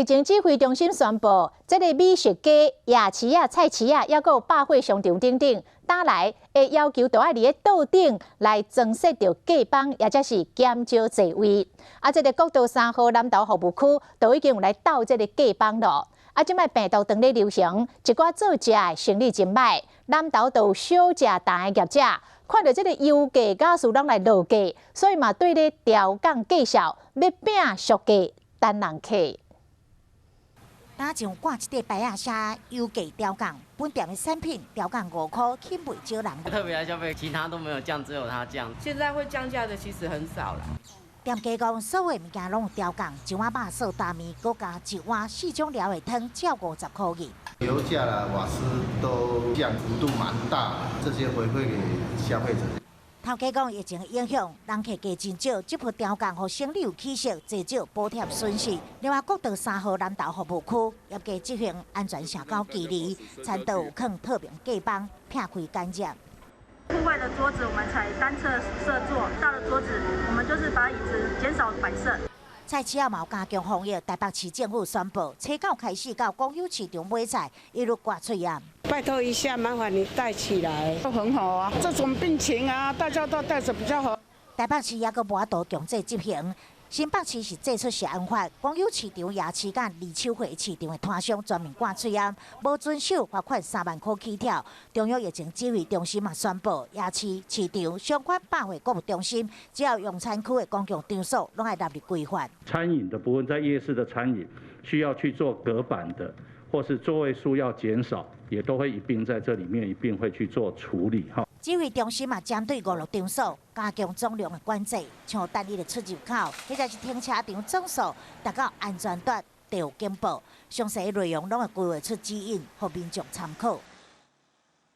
疫情指挥中心宣布，这个美食街、夜市啊、菜市啊，还有百货商场等等，打来会要求都爱伫咧道顶来装设着架帮，或者是减少座位。啊，这个国道3号南投服务区都已经有来倒这个架帮咯。啊，即摆病毒当咧流行，一寡做食的生意真歹，南投都有小食大的业者。看到这个油价加速拢来落价，所以嘛对咧调降计数，要拼俗价单人客。打上挂一块牌写油价调降，本店的产品调降5块，起袂少人。特别来消费，其他都没有降，只有它降。现在会降价的其实很少了。店家讲，所有物件拢有调降，一碗肉素大面，佮加一碗4种料的汤，只要50块钱。油价啦、瓦斯都降幅度蛮大，这些回馈给消费者。头家讲疫情影响，人客加真少，这波调降，互生意有起色，至少补贴损失。另外，国道3号南投服务区业界执行安全社交距离，餐桌有放特别架帮，摒开干净。户外的桌子我们采单侧设座，大的桌子我们就是把椅子减少摆设。菜市仔嘛有加强防疫，台北市政府宣布，初9开始到公有市场买菜，一律挂嘴烟。拜托一下，麻烦你带起来，都很好啊。这种病情啊，大家都带着比较好。台北市也阁无法度强制执行。新北市是祭出食安法，公有市场夜市间二手货市场的摊商专门挂嘴烟，无遵守罚款3万块起跳。中央疫情指挥中心嘛宣布，夜市、市场相关百货购物中心，只要用餐区的公共场所，拢要纳入规范。餐饮的部分，在夜市的餐饮需要去做隔板的，或是座位数要减少，也都会一并在这里面一并会去做处理哈。指挥中心嘛针对56场所加强总量的管制，像单一的出入口或者是停车场总数，达到安全带都有警报。详细内容拢会规划出指引，让民众参考。